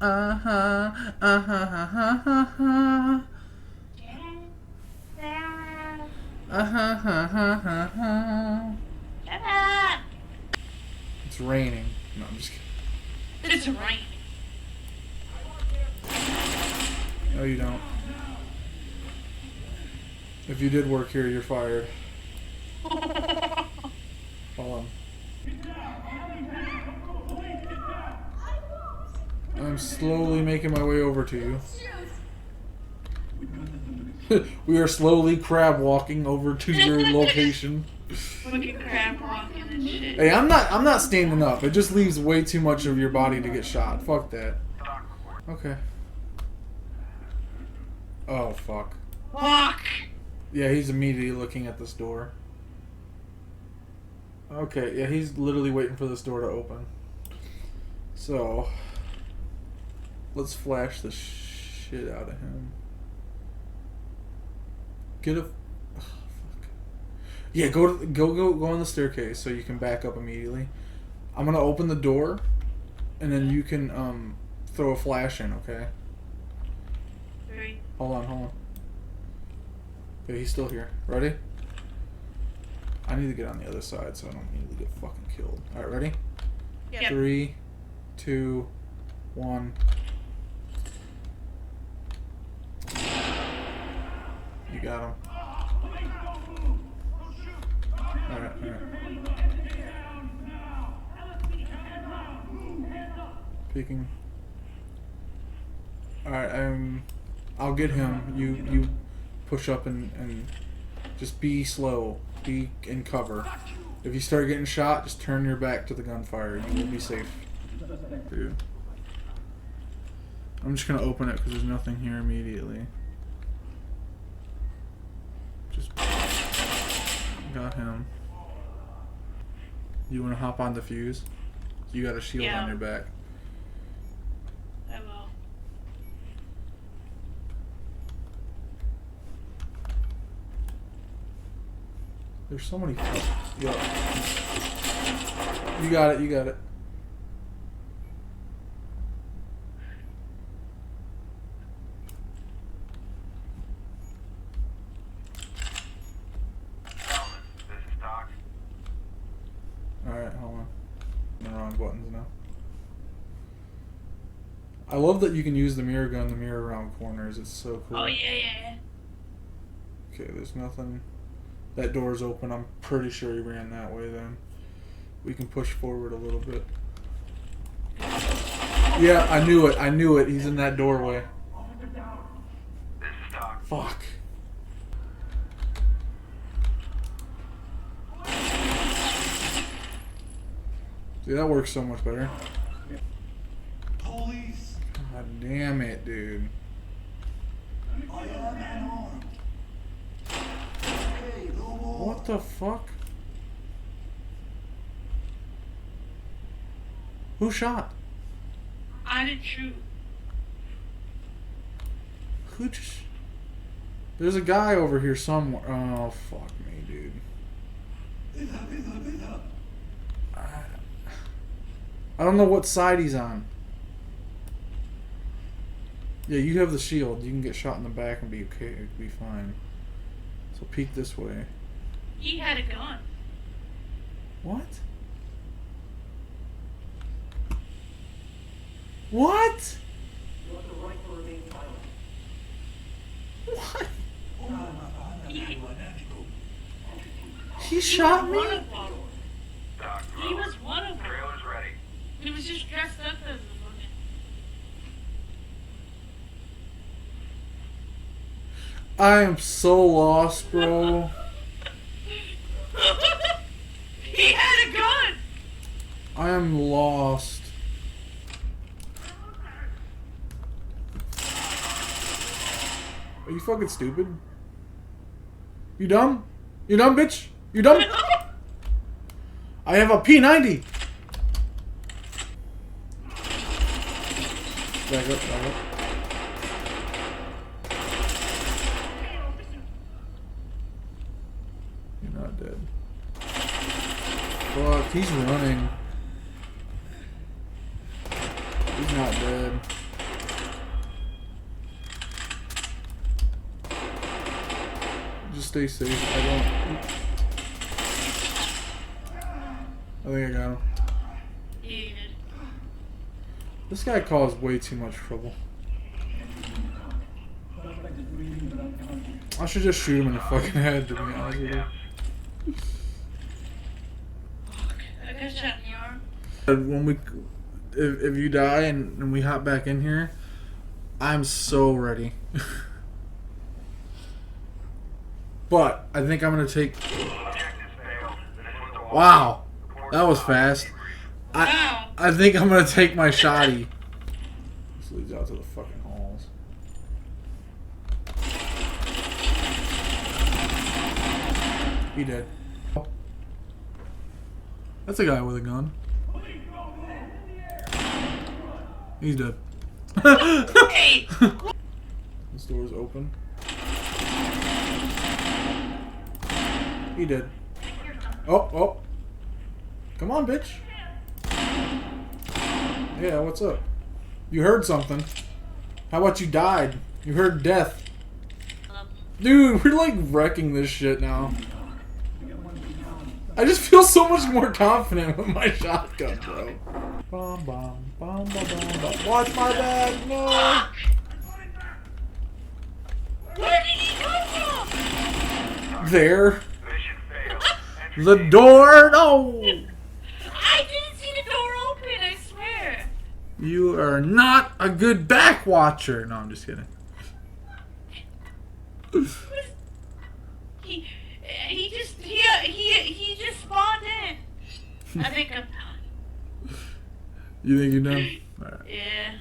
Uh-huh. Uh-huh. Uh-huh. Uh-huh. Uh-huh. Shut up! It's raining. No, I'm just kidding. It's raining. No, you don't. If you did work here, you're fired. Hold on. I'm slowly making my way over to you. We are slowly crab walking over to your location. Fucking crab walking and shit. Hey, I'm not standing up. It just leaves way too much of your body to get shot. Fuck that. Okay. Oh fuck. Walk! Yeah, he's immediately looking at this door. Okay, yeah, he's literally waiting for this door to open. So, let's flash the shit out of him. Get a... Oh, fuck. Yeah, go on the staircase so you can back up immediately. I'm gonna open the door, and then you can throw a flash in, okay? 3. Hold on. Okay, he's still here. Ready? I need to get on the other side so I don't need to get fucking killed. Alright, ready? Yep. 3, 2, 1. You got him. Alright. Peeking. Alright, I'll get him. You push up and just be slow. Be in cover. If you start getting shot, just turn your back to the gunfire. You will be safe. Dude. I'm just gonna open it because there's nothing here immediately. Just got him. You wanna hop on the fuse? You got a shield on your back. I will. There's so many. Yo. You got it. Alright, hold on. I'm on the wrong buttons now. I love that you can use the mirror gun to mirror around corners. It's so cool. Oh, yeah. Okay, there's nothing. That door's open. I'm pretty sure he ran that way then. We can push forward a little bit. Yeah, I knew it. He's in that doorway. Fuck. See, that works so much better. Police. God damn it, dude. I am unarmed. Hey, no more. What the fuck? Who shot? I didn't shoot. Who just... There's a guy over here somewhere. Oh, fuck me, dude. I don't know what side he's on. Yeah, you have the shield. You can get shot in the back and be okay. Be fine. So peek this way. He had a gun. What? What? You have the right to remain silent. What? He He shot was me? one of them. He was one of them. Trailer's ready. He was just dressed up as a fucking... I am so lost, bro. He had a gun! I am lost. Are you fucking stupid? You dumb? You dumb, bitch? You dumb? I have a P90. Back up. You're not dead. Fuck, he's running. He's not dead. stay safe. I think I got him. You did. This guy caused way too much trouble. I should just shoot him in the fucking head, to be honest with you. I got shot in the arm. When we, if you die and we hop back in here, I'm so ready. But I think I'm gonna take. Wow, that was fast. I think I'm gonna take my shotty. This leads out to the fucking halls. He dead. That's a guy with a gun. He's dead. Hey! This door's open. He did. Oh. Come on, bitch. Yeah, what's up? You heard something. How about you died? You heard death. Dude, we're like wrecking this shit now. I just feel so much more confident with my shotgun, bro. Bomb, bomb, bomb, bomb, bomb, bomb. Watch my back, no! Where did he come from? There. The door, no! I didn't see the door open, I swear. You are not a good back watcher. No, I'm just kidding. He just spawned in. I think I'm done. You think you're done? Alright. Yeah.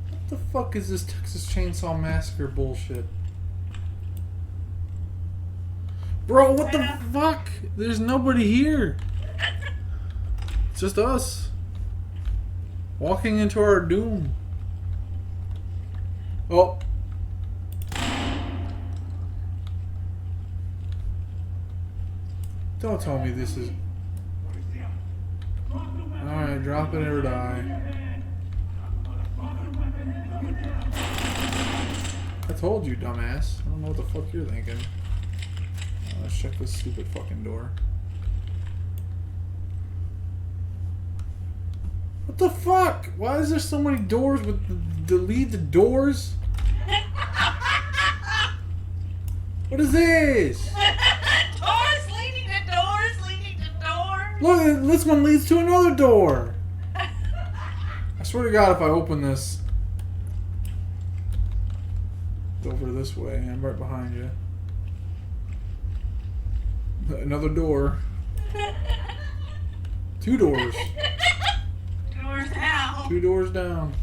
What the fuck is this Texas Chainsaw Massacre bullshit? Bro, what the fuck? There's nobody here. It's just us. Walking into our doom. Oh. Don't tell me this is... Alright, drop it or die. I told you, dumbass. I don't know what the fuck you're thinking. Let's check this stupid fucking door. What the fuck? Why is there so many doors with delete the doors? What is this? Doors leading to doors leading to doors. Look, this one leads to another door. I swear to God, if I open this, it's over this way. I'm right behind you. Another door. Two doors. Doors out. Two doors down.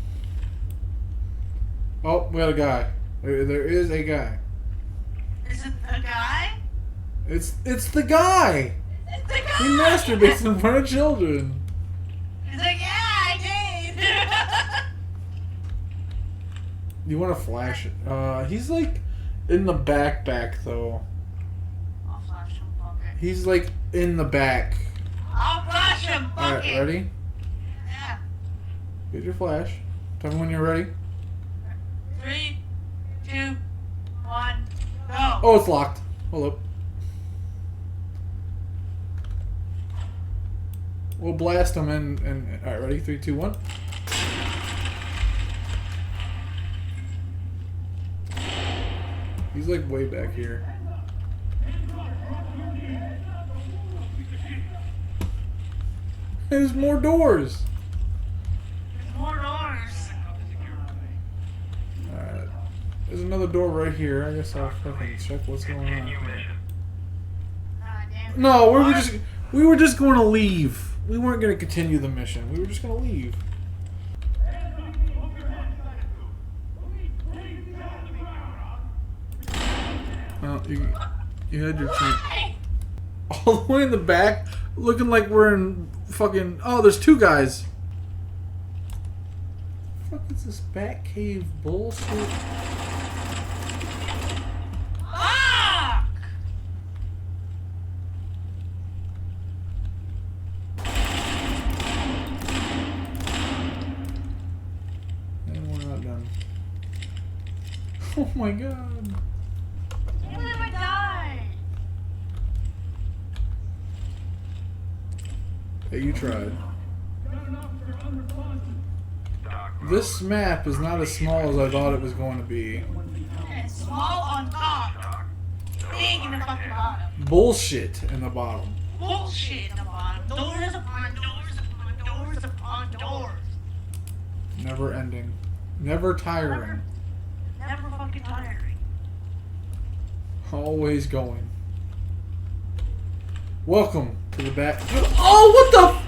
Oh, we got a guy. There is a guy. Is it the guy? It's the guy. It's the guy. He masturbates in front of children. He's like, yeah, I did. You want to flash it? He's like in the back though. I'll flash him bucket. He's like in the back. I'll flash him bucket. Alright, ready? Yeah. Get your flash. Tell me when you're ready. 3, 2, 1, go. Oh, it's locked. Hold up. We'll blast him in. Alright, ready? 3, 2, 1. He's like way back here. There's more doors. There's more doors. Alright. There's another door right here. I guess I'll fucking check what's going on here. No, we were just going to leave. We weren't going to continue the mission. We were just going to leave. Well, you had your chance. All the way in the back, looking like we're in fucking... Oh, there's two guys. What the fuck is this Batcave bullshit? Fuck! Oh my god. Can't believe I died. Hey, you tried. This map is not as small as I thought it was going to be. It's small on top. Big in the fucking bottom. Bullshit in the bottom. Bullshit in the bottom. Doors upon doors upon doors upon doors. Never ending. Never tiring. Never fucking tiring. Always going. Welcome to the back. Oh, what the